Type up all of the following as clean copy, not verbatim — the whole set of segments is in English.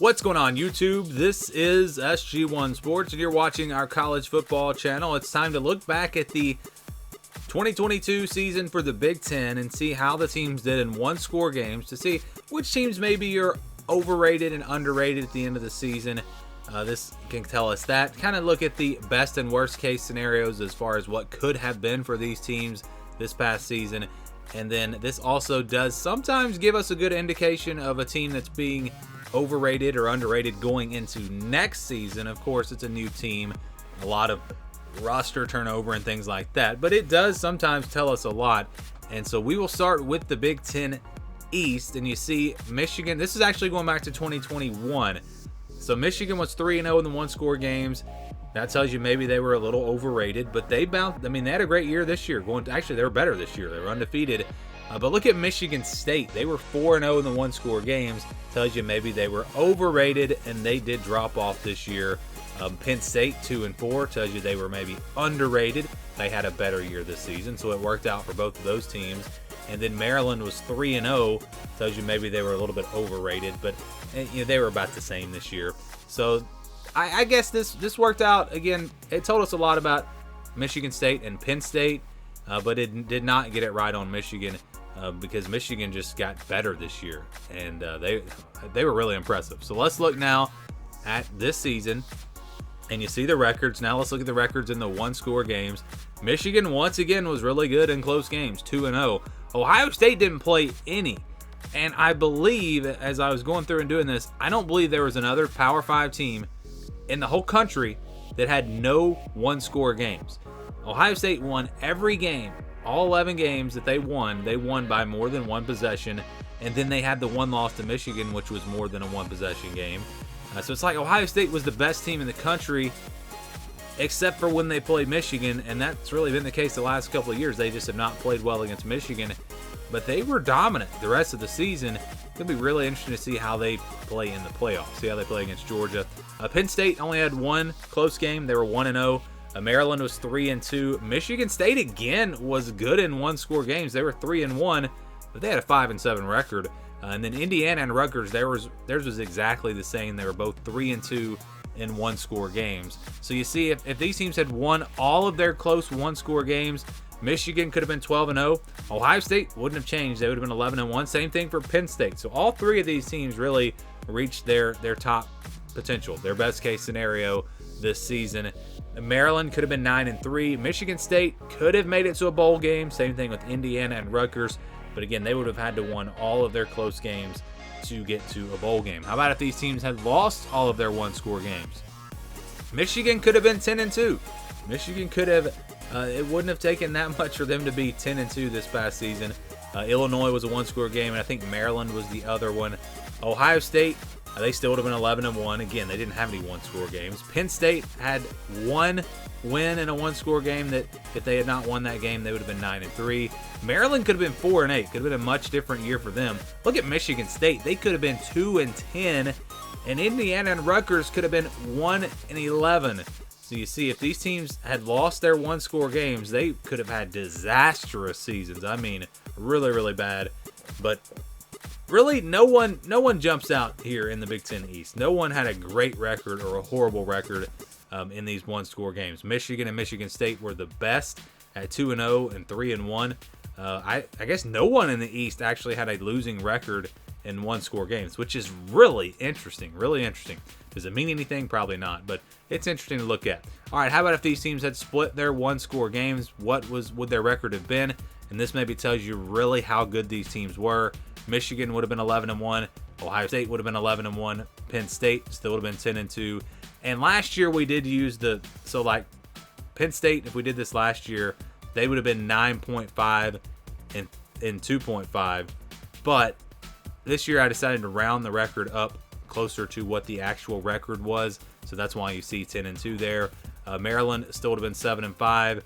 What's going on, YouTube? This is SG1 Sports, and you're watching our college football channel. It's time to look back at the 2022 season for the Big Ten and see how the teams did in one-score games to see which teams maybe are overrated and underrated at the end of the season. This can tell us that. Kind of look at the best and worst case scenarios as far as what could have been for these teams this past season. And then this also does sometimes give us a good indication of a team that's being overrated or underrated going into next season. Of course, it's a new team, a lot of roster turnover and things like that, but it does sometimes tell us a lot. And so we will start with the Big Ten East, and you see Michigan. This is actually going back to 2021. So Michigan was 3-0 in the one-score games. That tells you maybe they were a little overrated, but they bounced. I mean, they had a great year this year. Actually, they were better this year. They were undefeated. But look at Michigan State. They were 4-0 in the one-score games. Tells you maybe they were overrated, and they did drop off this year. Penn State 2-4 tells you they were maybe underrated. They had a better year this season, so it worked out for both of those teams. And then Maryland was 3-0. Tells you maybe they were a little bit overrated, but they were about the same this year. So I guess this worked out. Again, it told us a lot about Michigan State and Penn State, but it did not get it right on Michigan. Because Michigan just got better this year, and they were really impressive. So let's look now at this season, and you see the records. Now let's look at the records in the one-score games. Michigan, once again, was really good in close games, 2-0. Ohio State didn't play any, and I believe, as I was going through and doing this, I don't believe there was another Power 5 team in the whole country that had no one-score games. Ohio State won every game. All 11 games that they won by more than one possession, and then they had the one loss to Michigan, which was more than a one-possession game. So it's like Ohio State was the best team in the country, except for when they played Michigan, and that's really been the case the last couple of years. They just have not played well against Michigan, but they were dominant the rest of the season. It's going to be really interesting to see how they play in the playoffs, see how they play against Georgia. Penn State only had one close game. They were 1-0. Maryland was 3-2. Michigan State again was good in one-score games. They were 3-1, but they had a 5-7 record. And then Indiana and Rutgers, theirs was exactly the same. They were both 3-2 in one-score games. So you see, if these teams had won all of their close one-score games, Michigan could have been 12-0. Ohio State wouldn't have changed. They would have been 11-1. Same thing for Penn State. So all three of these teams really reached their top potential, their best case scenario this season. Maryland could have been 9-3. Michigan State could have made it to a bowl game. Same thing with Indiana and Rutgers. But again, they would have had to win all of their close games to get to a bowl game. How about if these teams had lost all of their one-score games? Michigan could have been 10-2. Michigan could have. It wouldn't have taken that much for them to be 10-2 this past season. Illinois was a one-score game, and I think Maryland was the other one. Ohio State, they still would have been 11-1. Again, they didn't have any one-score games. Penn State had one win in a one-score game that if they had not won that game, they would have been 9-3. Maryland could have been 4-8. Could have been a much different year for them. Look at Michigan State. They could have been 2-10, and Indiana and Rutgers could have been 1-11. So you see, if these teams had lost their one-score games, they could have had disastrous seasons. I mean, really, really bad. But really, no one jumps out here in the Big Ten East. No one had a great record or a horrible record in these one-score games. Michigan and Michigan State were the best at 2-0 and 3-1. I guess no one in the East actually had a losing record in one-score games, which is really interesting. Really interesting. Does it mean anything? Probably not, but it's interesting to look at. All right, how about if these teams had split their one-score games? What would their record have been? And this maybe tells you really how good these teams were. Michigan would have been 11-1. Ohio State would have been 11-1. Penn State still would have been 10-2. And last year we did use like Penn State, if we did this last year, they would have been 9.5 and 2.5. But this year I decided to round the record up closer to what the actual record was. So that's why you see 10-2 there. Maryland still would have been 7-5.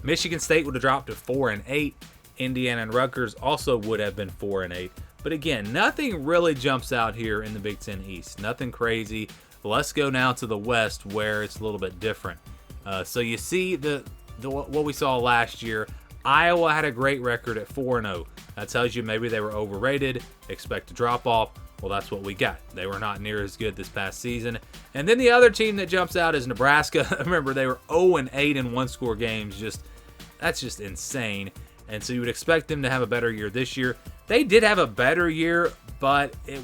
Michigan State would have dropped to 4-8. Indiana and Rutgers also would have been 4-8. But again, nothing really jumps out here in the Big Ten East. Nothing crazy. Let's go now to the West, where it's a little bit different. So you see what we saw last year. Iowa had a great record at 4-0. That tells you maybe they were overrated. Expect a drop off. Well, that's what we got. They were not near as good this past season. And then the other team that jumps out is Nebraska. Remember, they were 0-8 in one-score games. That's just insane. And so you would expect them to have a better year this year. They did have a better year, but it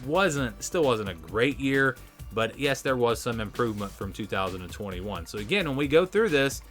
still wasn't a great year. But yes, there was some improvement from 2021. So again, when we go through this,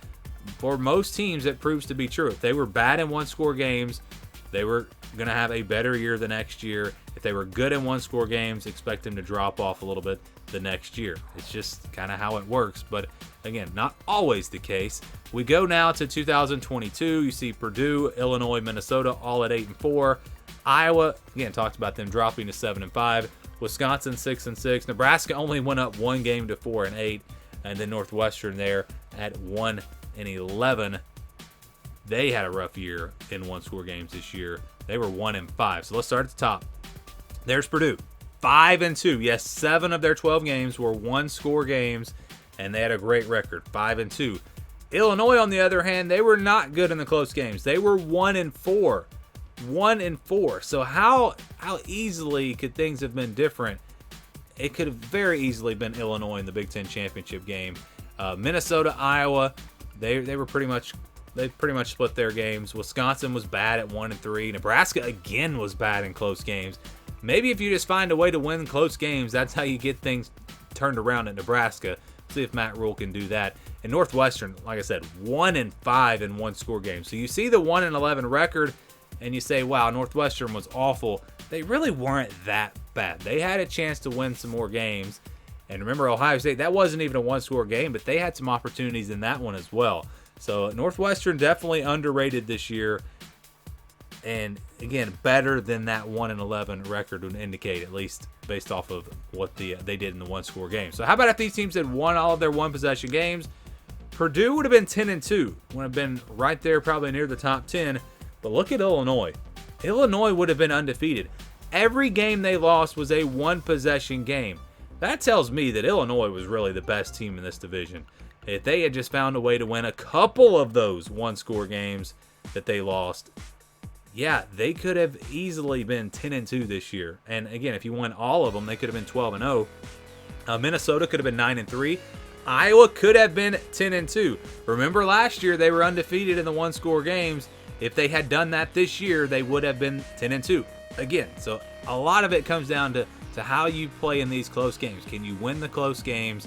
for most teams, it proves to be true. If they were bad in one-score games, they were going to have a better year the next year. If they were good in one-score games, expect them to drop off a little bit the next year. It's just kind of how it works. But again, not always the case. We go now to 2022. You see Purdue, Illinois, Minnesota all at 8-4. Iowa, again, talked about them dropping to 7-5. Wisconsin 6-6. Nebraska only went up one game to 4-8, and then Northwestern there at 1-11. They had a rough year in one-score games this year. They were 1-5. So let's start at the top. There's Purdue, 5-2. Yes, 7 of their 12 games were one-score games, and they had a great record, 5-2. Illinois, on the other hand, they were not good in the close games. They were 1-4. 1-4. So how easily could things have been different? It could have very easily been Illinois in the Big Ten championship game. Minnesota, Iowa, they pretty much split their games. Wisconsin was bad at 1-3. Nebraska again was bad in close games. Maybe if you just find a way to win close games, that's how you get things turned around at Nebraska. See if Matt Rule can do that. And Northwestern, like I said, 1-5 in one-score games. So you see the 1-11 record, and you say, wow, Northwestern was awful. They really weren't that bad. They had a chance to win some more games. And remember, Ohio State, that wasn't even a one-score game, but they had some opportunities in that one as well. So Northwestern definitely underrated this year. And again, better than that 1-11 record would indicate, at least based off of what they did in the one-score game. So how about if these teams had won all of their one-possession games? Purdue would have been 10-2. Would have been right there, probably near the top 10. But look at Illinois. Illinois would have been undefeated. Every game they lost was a one-possession game. That tells me that Illinois was really the best team in this division. If they had just found a way to win a couple of those one-score games that they lost, yeah, they could have easily been 10-2 this year. And again, if you won all of them, they could have been 12-0. Minnesota could have been 9-3. Iowa could have been 10-2. Remember last year they were undefeated in the one-score games. If they had done that this year, they would have been 10-2. Again, so a lot of it comes down to how you play in these close games. Can you win the close games?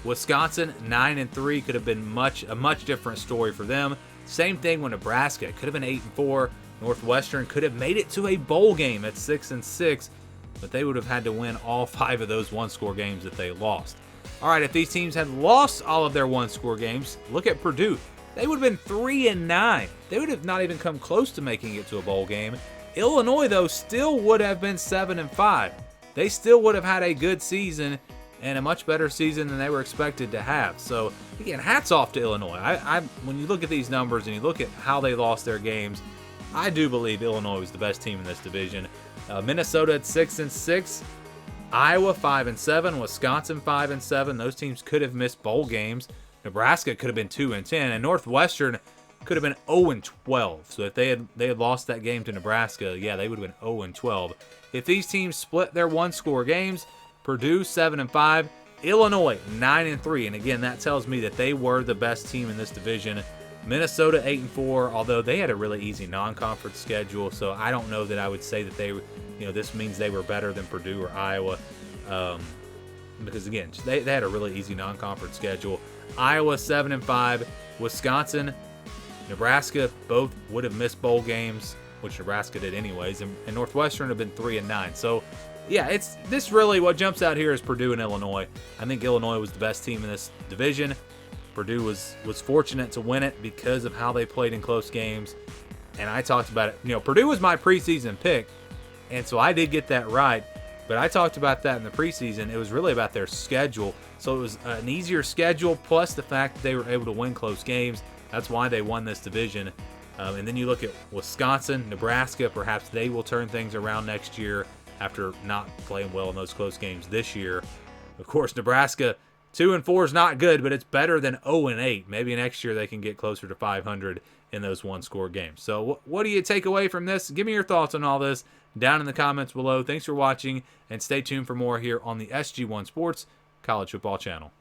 Wisconsin 9-3 could have been a much different story for them. Same thing with Nebraska. It could have been 8-4. Northwestern could have made it to a bowl game at 6-6, but they would have had to win all 5 of those one-score games that they lost. All right, if these teams had lost all of their one-score games, look at Purdue. They would have been 3-9. They would have not even come close to making it to a bowl game. Illinois, though, still would have been 7-5. They still would have had a good season and a much better season than they were expected to have. So, again, hats off to Illinois. When you look at these numbers and you look at how they lost their games, I do believe Illinois was the best team in this division. Minnesota at 6-6. Iowa 5-7. Wisconsin 5-7. Those teams could have missed bowl games. Nebraska could have been 2-10, and Northwestern could have been 0-12. So if they had lost that game to Nebraska, yeah, they would have been 0-12. If these teams split their one-score games, Purdue 7-5, Illinois 9-3, and again, that tells me that they were the best team in this division. Minnesota 8-4, although they had a really easy non-conference schedule, so I don't know that I would say that this means they were better than Purdue or Iowa, because again, they had a really easy non-conference schedule. Iowa 7-5, Wisconsin, Nebraska both would have missed bowl games, which Nebraska did anyways, and Northwestern have been 3-9. So yeah, this really what jumps out here is Purdue and Illinois. I think Illinois was the best team in this division. Purdue was fortunate to win it because of how they played in close games, and I talked about it. Purdue was my preseason pick, and so I did get that right. But I talked about that in the preseason. It was really about their schedule. So it was an easier schedule, plus the fact that they were able to win close games. That's why they won this division. And then you look at Wisconsin, Nebraska. Perhaps they will turn things around next year after not playing well in those close games this year. Of course, Nebraska 2-4 is not good, but it's better than 0-8. Maybe next year they can get closer to 500 in those one-score games. So what do you take away from this? Give me your thoughts on all this down in the comments below. Thanks for watching, and stay tuned for more here on the SG1 Sports College Football Channel.